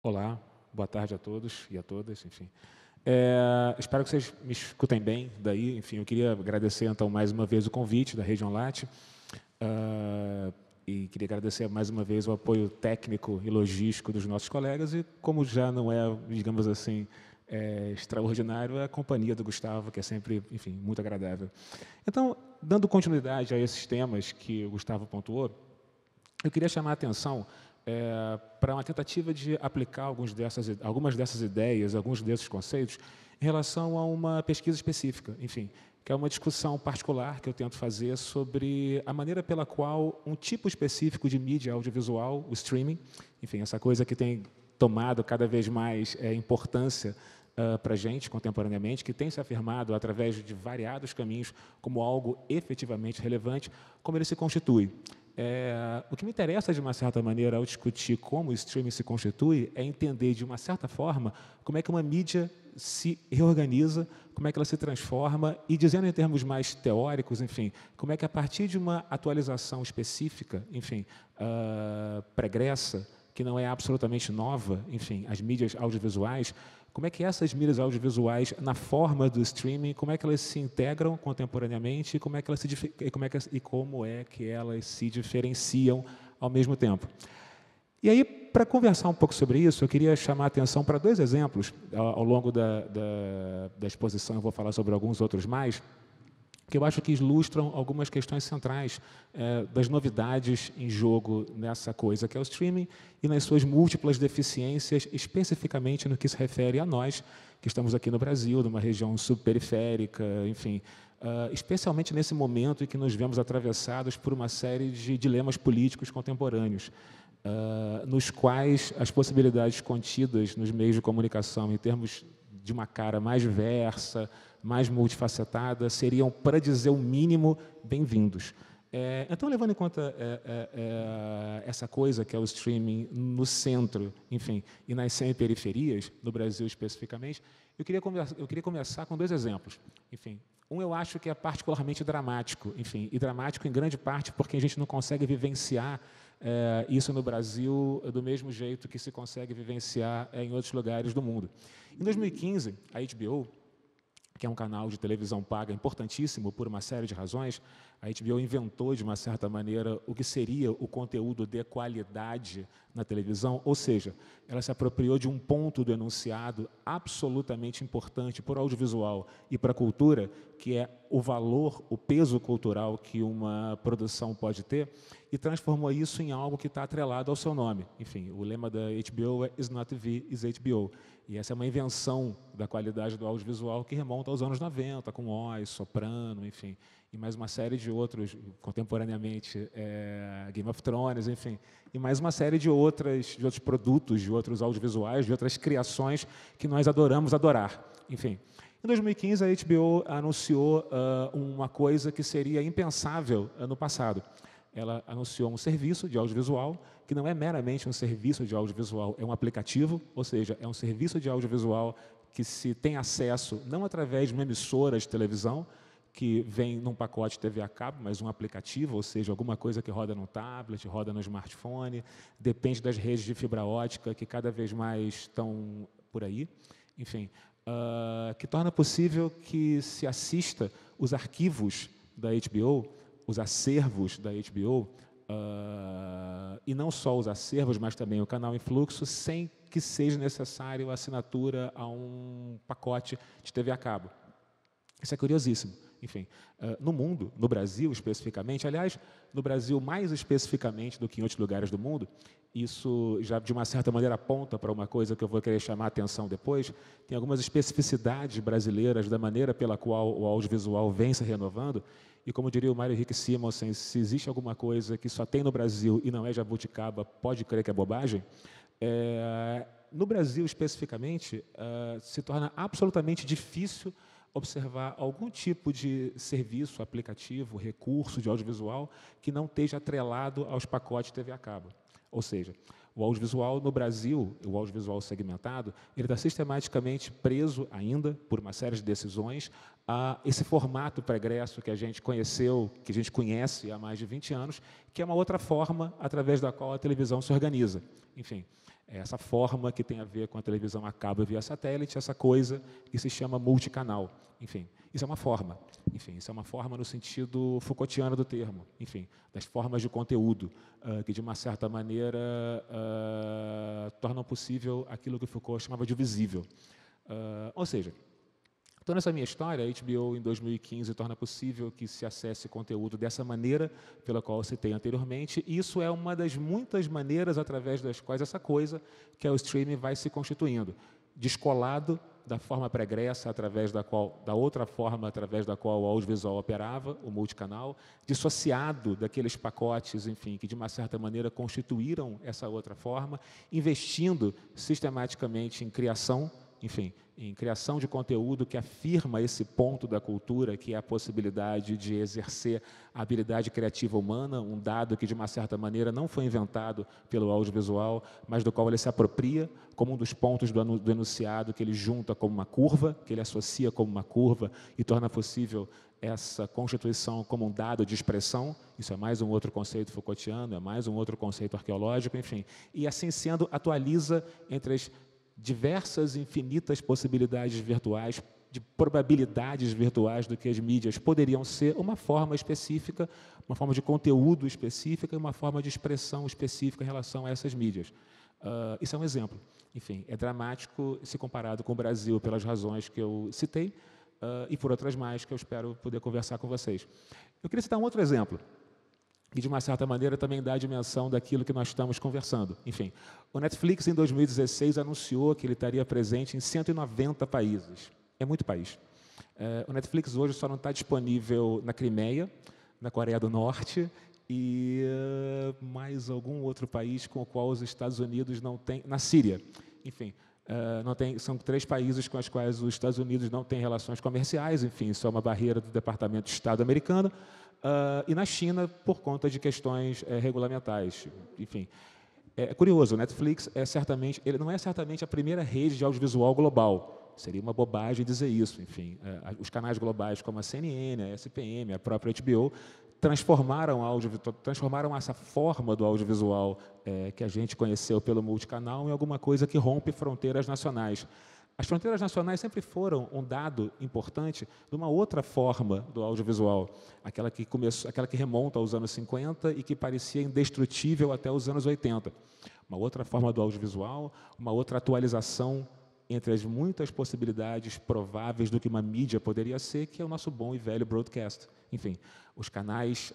Olá, boa tarde a todos e a todas, enfim. Espero que vocês me escutem bem daí. Enfim, eu queria agradecer, então, mais uma vez o convite da Região Lat, e queria agradecer mais uma vez o apoio técnico e logístico dos nossos colegas e, como já não é, digamos assim, extraordinário, a companhia do Gustavo, que é sempre, enfim, muito agradável. Então, dando continuidade a esses temas que o Gustavo pontuou, eu queria chamar a atenção para uma tentativa de aplicar algumas dessas ideias, alguns desses conceitos, em relação a uma pesquisa específica, enfim, que é uma discussão particular que eu tento fazer sobre a maneira pela qual um tipo específico de mídia audiovisual, o streaming, enfim, essa coisa que tem tomado cada vez mais importância para a gente contemporaneamente, que tem se afirmado através de variados caminhos como algo efetivamente relevante, como ele se constitui. O que me interessa, de uma certa maneira, ao discutir como o streaming se constitui, é entender, de uma certa forma, como é que uma mídia se reorganiza, como é que ela se transforma e, dizendo em termos mais teóricos, enfim, como é que, a partir de uma atualização específica, enfim, pregressa, que não é absolutamente nova, enfim, as mídias audiovisuais, como é que essas mídias audiovisuais, na forma do streaming, como é que elas se integram contemporaneamente e como é que elas se diferenciam ao mesmo tempo. E aí, para conversar um pouco sobre isso, eu queria chamar a atenção para dois exemplos. Ao longo da exposição eu vou falar sobre alguns outros mais, que eu acho que ilustram algumas questões centrais das novidades em jogo nessa coisa que é o streaming e nas suas múltiplas deficiências, especificamente no que se refere a nós, que estamos aqui no Brasil, numa região subperiférica, enfim, especialmente nesse momento em que nos vemos atravessados por uma série de dilemas políticos contemporâneos, nos quais as possibilidades contidas nos meios de comunicação, em termos de uma cara mais diversa, mais multifacetada, seriam, para dizer o mínimo, bem-vindos. Então, levando em conta essa coisa que é o streaming no centro, enfim, e nas semi-periferias, no Brasil especificamente, eu queria começar com dois exemplos. Enfim, um eu acho que é particularmente dramático, enfim, e dramático em grande parte porque a gente não consegue vivenciar isso no Brasil do mesmo jeito que se consegue vivenciar em outros lugares do mundo. Em 2015, a HBO, que é um canal de televisão paga importantíssimo por uma série de razões, a HBO inventou, de uma certa maneira, o que seria o conteúdo de qualidade na televisão, ou seja, ela se apropriou de um ponto do enunciado absolutamente importante para o audiovisual e para a cultura, que é o valor, o peso cultural que uma produção pode ter, e transformou isso em algo que está atrelado ao seu nome. Enfim, o lema da HBO é "Is not TV, is HBO". E essa é uma invenção da qualidade do audiovisual que remonta aos anos 90, com Oz, Soprano, enfim, e mais uma série de outros, contemporaneamente, Game of Thrones, enfim, e mais uma série de outros produtos, de outros audiovisuais, de outras criações que nós adoramos adorar. Enfim, em 2015, a HBO anunciou uma coisa que seria impensável no passado. Ela anunciou um serviço de audiovisual, que não é meramente um serviço de audiovisual, é um aplicativo, ou seja, é um serviço de audiovisual que se tem acesso não através de uma emissora de televisão, que vem num pacote TV a cabo, mas um aplicativo, ou seja, alguma coisa que roda no tablet, roda no smartphone, depende das redes de fibra ótica, que cada vez mais estão por aí, enfim, que torna possível que se assista os arquivos da HBO, os acervos da HBO, e não só os acervos, mas também o canal em fluxo, sem que seja necessário a assinatura a um pacote de TV a cabo. Isso é curiosíssimo. Enfim, no mundo, no Brasil especificamente, aliás, no Brasil mais especificamente do que em outros lugares do mundo, isso já de uma certa maneira aponta para uma coisa que eu vou querer chamar a atenção depois, tem algumas especificidades brasileiras da maneira pela qual o audiovisual vem se renovando, e como diria o Mário Henrique Simonsen, se existe alguma coisa que só tem no Brasil e não é jabuticaba, pode crer que é bobagem. No Brasil, especificamente, se torna absolutamente difícil observar algum tipo de serviço, aplicativo, recurso de audiovisual que não esteja atrelado aos pacotes TV a cabo. Ou seja, o audiovisual no Brasil, o audiovisual segmentado, ele está sistematicamente preso ainda, por uma série de decisões, a esse formato pregresso que a gente conheceu, que a gente conhece há mais de 20 anos, que é uma outra forma através da qual a televisão se organiza. Enfim, É essa forma que tem a ver com a televisão a cabo via satélite, essa coisa que se chama multicanal. Enfim, isso é uma forma. Enfim, isso é uma forma no sentido Foucaultiano do termo. Enfim, das formas de conteúdo, que, de uma certa maneira, tornam possível aquilo que Foucault chamava de visível. Ou seja, então, nessa minha história, a HBO, em 2015, torna possível que se acesse conteúdo dessa maneira pela qual eu citei anteriormente. E isso é uma das muitas maneiras através das quais essa coisa, que é o streaming, vai se constituindo. Descolado da forma pregressa, da outra forma através da qual o audiovisual operava, o multicanal, dissociado daqueles pacotes, enfim, que de uma certa maneira constituíram essa outra forma, investindo sistematicamente em criação, enfim, em criação de conteúdo que afirma esse ponto da cultura, que é a possibilidade de exercer a habilidade criativa humana, um dado que, de uma certa maneira, não foi inventado pelo audiovisual, mas do qual ele se apropria como um dos pontos do enunciado, que ele junta como uma curva, que ele associa como uma curva e torna possível essa constituição como um dado de expressão. Isso é mais um outro conceito Foucaultiano, é mais um outro conceito arqueológico, enfim. E, assim sendo, atualiza entre as diversas, infinitas possibilidades virtuais, de probabilidades virtuais do que as mídias poderiam ser, uma forma específica, uma forma de conteúdo específica e uma forma de expressão específica em relação a essas mídias. Isso é um exemplo. Enfim, é dramático se comparado com o Brasil pelas razões que eu citei e por outras mais que eu espero poder conversar com vocês. Eu queria citar um outro exemplo, que, de uma certa maneira, também dá a dimensão daquilo que nós estamos conversando. Enfim, o Netflix, em 2016, anunciou que ele estaria presente em 190 países. É muito país. O Netflix hoje só não está disponível na Crimeia, na Coreia do Norte e mais algum outro país com o qual os Estados Unidos não têm, na Síria. Enfim, são 3 países com os quais os Estados Unidos não têm relações comerciais, enfim, isso é uma barreira do Departamento de Estado americano. E na China, por conta de questões regulamentais. Enfim, é curioso, o Netflix ele não é certamente a primeira rede de audiovisual global. Seria uma bobagem dizer isso. Enfim, os canais globais como a CNN, a SPM, a própria HBO, transformaram essa forma do audiovisual que a gente conheceu pelo multicanal em alguma coisa que rompe fronteiras nacionais. As fronteiras nacionais sempre foram um dado importante de uma outra forma do audiovisual, aquela que remonta aos anos 50 e que parecia indestrutível até os anos 80. Uma outra forma do audiovisual, uma outra atualização entre as muitas possibilidades prováveis do que uma mídia poderia ser, que é o nosso bom e velho broadcast. Enfim, os canais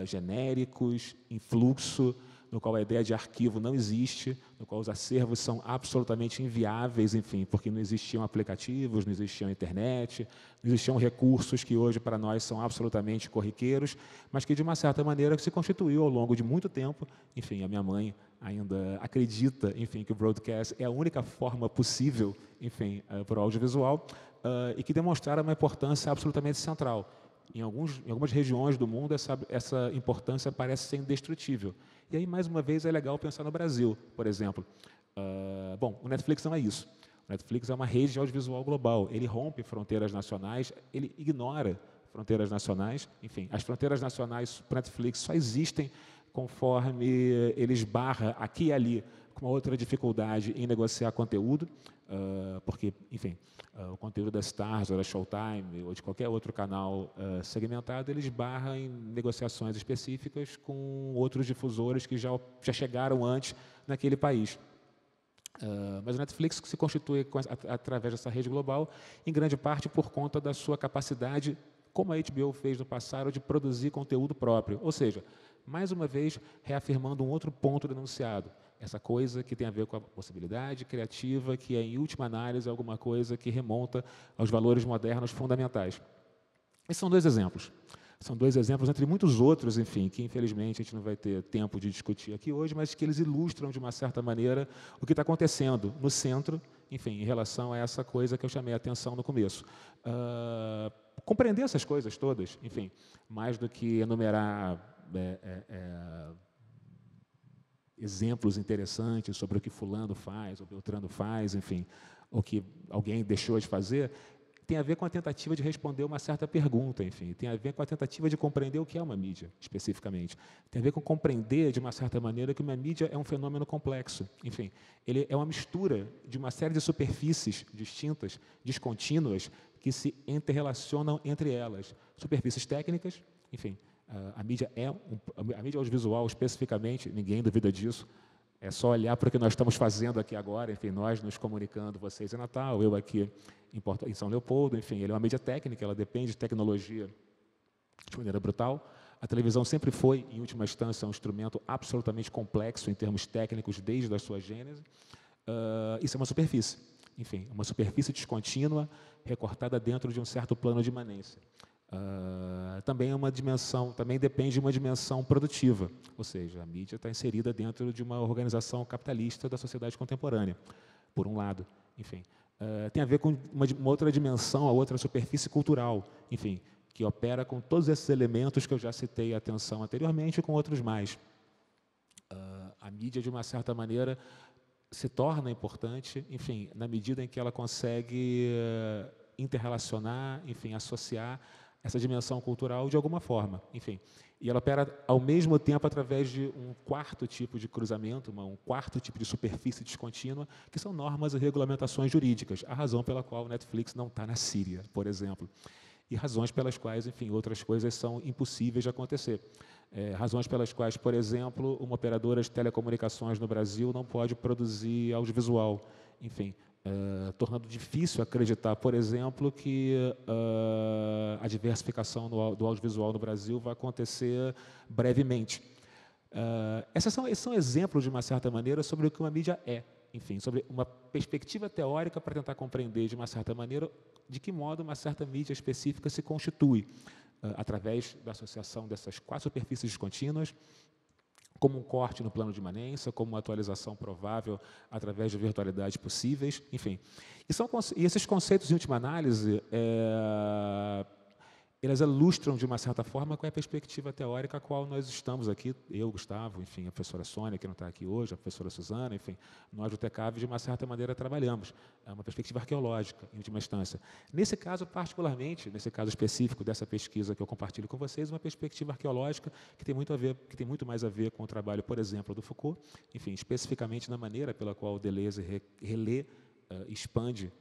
genéricos, em fluxo, no qual a ideia de arquivo não existe, no qual os acervos são absolutamente inviáveis, enfim, porque não existiam aplicativos, não existiam internet, não existiam recursos que hoje para nós são absolutamente corriqueiros, mas que de uma certa maneira se constituiu ao longo de muito tempo. Enfim, a minha mãe ainda acredita, enfim, que o broadcast é a única forma possível, enfim, para o audiovisual e que demonstraram uma importância absolutamente central. Em algumas regiões do mundo, essa importância parece ser indestrutível. E aí, mais uma vez, é legal pensar no Brasil, por exemplo. Bom, o Netflix não é isso. O Netflix é uma rede de audiovisual global. Ele rompe fronteiras nacionais, ele ignora fronteiras nacionais. Enfim, as fronteiras nacionais para o Netflix só existem conforme ele esbarra aqui e ali com uma outra dificuldade em negociar conteúdo, porque, enfim, o conteúdo da Starz ou da Showtime ou de qualquer outro canal segmentado, ele esbarra em negociações específicas com outros difusores que já chegaram antes naquele país. Mas o Netflix se constitui através dessa rede global, em grande parte por conta da sua capacidade, como a HBO fez no passado, de produzir conteúdo próprio. Ou seja, mais uma vez, reafirmando um outro ponto do enunciado, essa coisa que tem a ver com a possibilidade criativa, que, em última análise, é alguma coisa que remonta aos valores modernos fundamentais. Esses são 2 exemplos. São 2 exemplos, entre muitos outros, enfim, que, infelizmente, a gente não vai ter tempo de discutir aqui hoje, mas que eles ilustram, de uma certa maneira, o que está acontecendo no centro, enfim, em relação a essa coisa que eu chamei a atenção no começo. Compreender essas coisas todas, enfim, mais do que enumerar exemplos interessantes sobre o que fulano faz, ou Beltrano faz, enfim, o que alguém deixou de fazer, tem a ver com a tentativa de responder uma certa pergunta, enfim, tem a ver com a tentativa de compreender o que é uma mídia, especificamente. Tem a ver com compreender, de uma certa maneira, que uma mídia é um fenômeno complexo. Enfim, ele é uma mistura de uma série de superfícies distintas, descontínuas, que se interrelacionam entre elas. Superfícies técnicas, enfim, a mídia audiovisual, especificamente, ninguém duvida disso. É só olhar para o que nós estamos fazendo aqui agora, enfim, nós nos comunicando, vocês em Natal, eu aqui em São Leopoldo, enfim, ele é uma mídia técnica, ela depende de tecnologia de maneira brutal. A televisão sempre foi, em última instância, um instrumento absolutamente complexo em termos técnicos desde a sua gênese. Isso é uma superfície, enfim, uma superfície descontínua, recortada dentro de um certo plano de imanência. Também depende de uma dimensão produtiva, ou seja, a mídia está inserida dentro de uma organização capitalista da sociedade contemporânea, por um lado, enfim. Tem a ver com uma outra dimensão, a outra superfície cultural, enfim, que opera com todos esses elementos que eu já citei a atenção anteriormente e com outros mais. A mídia, de uma certa maneira, se torna importante, enfim, na medida em que ela consegue interrelacionar, enfim, associar essa dimensão cultural de alguma forma, enfim. E ela opera ao mesmo tempo através de um quarto tipo de cruzamento, um quarto tipo de superfície descontínua, que são normas e regulamentações jurídicas, a razão pela qual o Netflix não está na Síria, por exemplo. E razões pelas quais, enfim, outras coisas são impossíveis de acontecer. Razões pelas quais, por exemplo, uma operadora de telecomunicações no Brasil não pode produzir audiovisual, enfim, tornando difícil acreditar, por exemplo, que a diversificação do audiovisual no Brasil vai acontecer brevemente. Esses são exemplos, de uma certa maneira, sobre o que uma mídia é, enfim, sobre uma perspectiva teórica para tentar compreender, de uma certa maneira, de que modo uma certa mídia específica se constitui, através da associação dessas quatro superfícies descontínuas, como um corte no plano de imanência, como uma atualização provável através de virtualidades possíveis, enfim. E esses conceitos, em última análise, eles ilustram, de uma certa forma, qual é a perspectiva teórica a qual nós estamos aqui, eu, Gustavo, enfim, a professora Sônia, que não está aqui hoje, a professora Suzana, enfim, nós do TECAV, de uma certa maneira, trabalhamos. É uma perspectiva arqueológica, em última instância. Nesse caso, particularmente, nesse caso específico dessa pesquisa que eu compartilho com vocês, uma perspectiva arqueológica que tem muito mais a ver com o trabalho, por exemplo, do Foucault, enfim, especificamente na maneira pela qual Deleuze relê, expande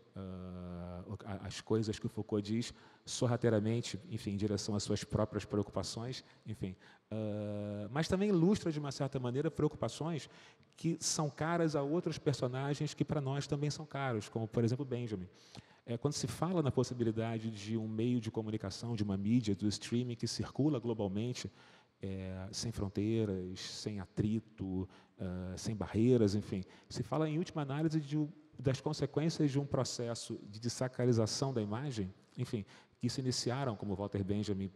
as coisas que o Foucault diz sorrateiramente, enfim, em direção às suas próprias preocupações, enfim, mas também ilustra, de uma certa maneira, preocupações que são caras a outros personagens que para nós também são caros, como, por exemplo, Benjamin. Quando se fala na possibilidade de um meio de comunicação, de uma mídia, do streaming que circula globalmente, sem fronteiras, sem atrito, sem barreiras, enfim, se fala, em última análise, das consequências de um processo de dessacralização da imagem, enfim, que se iniciaram, como Walter Benjamin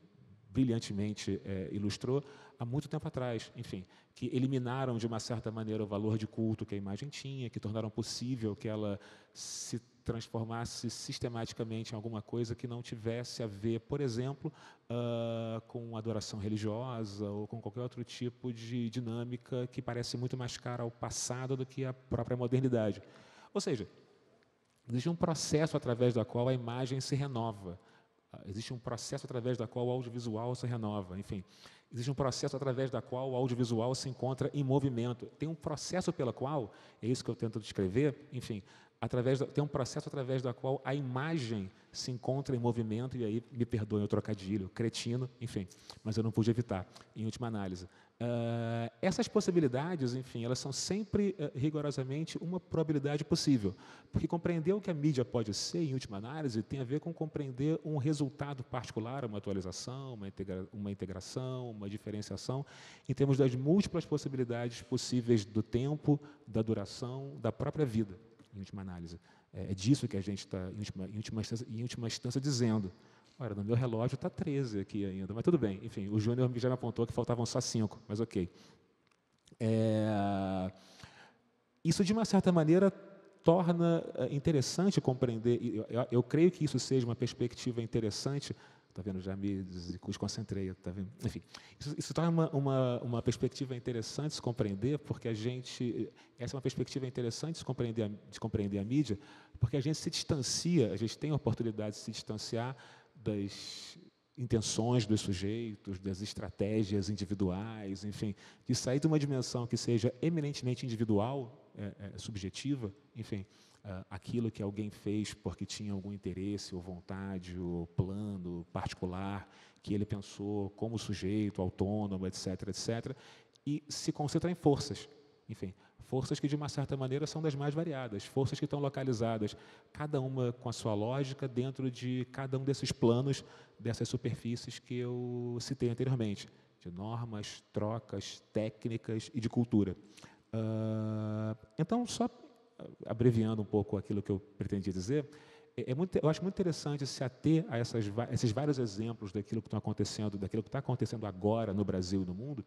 brilhantemente ilustrou, há muito tempo atrás, enfim, que eliminaram, de uma certa maneira, o valor de culto que a imagem tinha, que tornaram possível que ela se transformasse sistematicamente em alguma coisa que não tivesse a ver, por exemplo, com adoração religiosa ou com qualquer outro tipo de dinâmica que parece muito mais cara ao passado do que à própria modernidade. Ou seja, existe um processo através do qual a imagem se renova, existe um processo através do qual o audiovisual se renova, enfim, existe um processo através do qual o audiovisual se encontra em movimento. Tem um processo pelo qual, é isso que eu tento descrever, enfim, tem um processo através do qual a imagem se encontra em movimento, e aí, me perdoem o trocadilho, cretino, enfim, mas eu não pude evitar, em última análise. Essas possibilidades, enfim, elas são sempre rigorosamente uma probabilidade possível, porque compreender o que a mídia pode ser, em última análise, tem a ver com compreender um resultado particular, uma atualização, uma integração, uma diferenciação, em termos das múltiplas possibilidades possíveis do tempo, da duração, da própria vida, em última análise. É disso que a gente está, em última instância, dizendo. Olha, no meu relógio está 13 aqui ainda, mas tudo bem. Enfim, o Júnior já me apontou que faltavam só 5, mas ok. Isso, de uma certa maneira, torna interessante compreender, eu creio que isso seja uma perspectiva interessante, tá vendo? Já me desconcentrei, tá vendo? Enfim, isso torna uma perspectiva interessante de se compreender, porque essa é uma perspectiva interessante de se compreender a mídia, porque a gente se distancia, a gente tem a oportunidade de se distanciar das intenções dos sujeitos, das estratégias individuais, enfim, de sair de uma dimensão que seja eminentemente individual, subjetiva, enfim, aquilo que alguém fez porque tinha algum interesse ou vontade ou plano particular que ele pensou como sujeito, autônomo, etc., etc., e se concentra em forças, enfim, forças que, de uma certa maneira, são das mais variadas, forças que estão localizadas, cada uma com a sua lógica, dentro de cada um desses planos, dessas superfícies que eu citei anteriormente, de normas, trocas, técnicas e de cultura. Então, só abreviando um pouco aquilo que eu pretendia dizer, eu acho muito interessante se ater a esses vários exemplos daquilo que está acontecendo agora no Brasil e no mundo.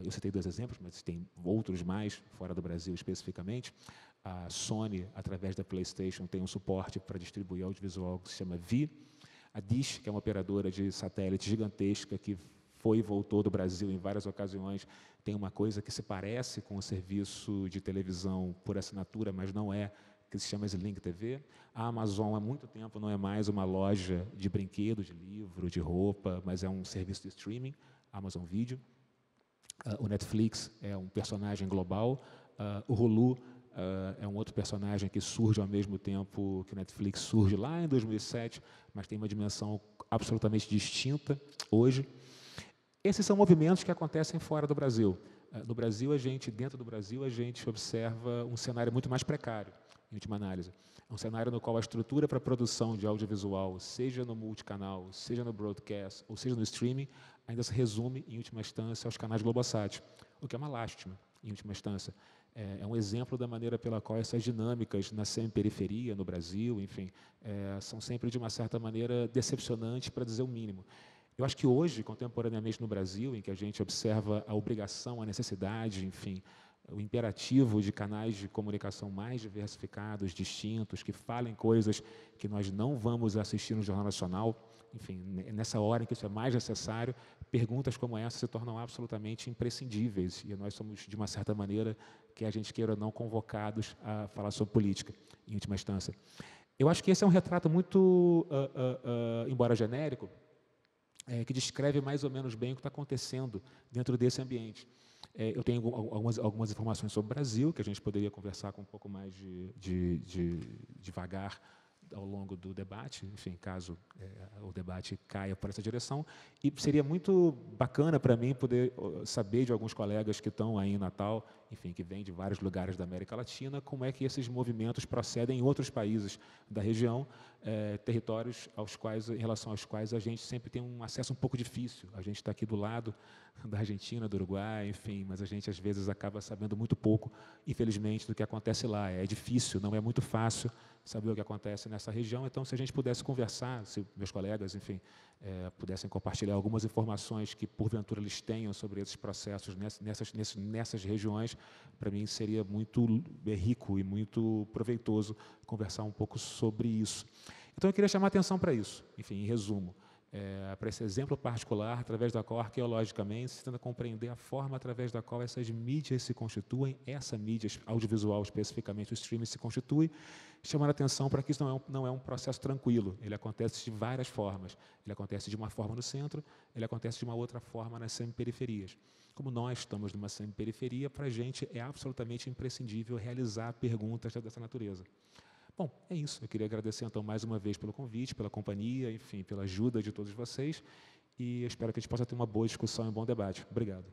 Eu citei 2 exemplos, mas tem outros mais, fora do Brasil especificamente. A Sony, através da PlayStation, tem um suporte para distribuir audiovisual que se chama Vi. A Dish, que é uma operadora de satélite gigantesca, que foi e voltou do Brasil em várias ocasiões, tem uma coisa que se parece com o serviço de televisão por assinatura, mas não é, que se chama Sling TV. A Amazon, há muito tempo, não é mais uma loja de brinquedos, de livro, de roupa, mas é um serviço de streaming, Amazon Video. O Netflix é um personagem global. O Hulu é um outro personagem que surge ao mesmo tempo que o Netflix surge lá em 2007, mas tem uma dimensão absolutamente distinta hoje. Esses são movimentos que acontecem fora do Brasil. No Brasil, dentro do Brasil, a gente observa um cenário muito mais precário, em última análise. É um cenário no qual a estrutura para a produção de audiovisual, seja no multicanal, seja no broadcast, ou seja no streaming, ainda se resume, em última instância, aos canais Globosat, o que é uma lástima, em última instância. É um exemplo da maneira pela qual essas dinâmicas na semi-periferia, no Brasil, enfim, são sempre, de uma certa maneira, decepcionantes, para dizer o mínimo. Eu acho que hoje, contemporaneamente no Brasil, em que a gente observa a obrigação, a necessidade, enfim, o imperativo de canais de comunicação mais diversificados, distintos, que falem coisas que nós não vamos assistir no Jornal Nacional, enfim, nessa hora em que isso é mais necessário, perguntas como essa se tornam absolutamente imprescindíveis, e nós somos, de uma certa maneira, que a gente queira ou não, convocados a falar sobre política, em última instância. Eu acho que esse é um retrato muito, embora genérico, que descreve mais ou menos bem o que está acontecendo dentro desse ambiente. Eu tenho algumas informações sobre o Brasil, que a gente poderia conversar com um pouco mais de devagar ao longo do debate, enfim, caso o debate caia por essa direção. E seria muito bacana para mim poder saber de alguns colegas que estão aí em Natal, enfim, que vêm de vários lugares da América Latina, como é que esses movimentos procedem em outros países da região, territórios em relação aos quais a gente sempre tem um acesso um pouco difícil. A gente está aqui do lado da Argentina, do Uruguai, enfim, mas a gente às vezes acaba sabendo muito pouco, infelizmente, do que acontece lá. É difícil, não é muito fácil saber o que acontece nessa região. Então, se a gente pudesse conversar, se meus colegas, enfim, pudessem compartilhar algumas informações que, porventura, eles tenham sobre esses processos nessas regiões, para mim seria muito rico e muito proveitoso conversar um pouco sobre isso. Então, eu queria chamar a atenção para isso, enfim, em resumo. Para esse exemplo particular, através da qual, arqueologicamente, se tenta compreender a forma através da qual essas mídias se constituem, essa mídia audiovisual, especificamente o streaming, se constitui, chamando a atenção para que isso não é um processo tranquilo, ele acontece de várias formas. Ele acontece de uma forma no centro, ele acontece de uma outra forma nas semiperiferias. Como nós estamos numa semiperiferia, para a gente é absolutamente imprescindível realizar perguntas dessa natureza. Bom, é isso. Eu queria agradecer, então, mais uma vez pelo convite, pela companhia, enfim, pela ajuda de todos vocês, e espero que a gente possa ter uma boa discussão e um bom debate. Obrigado.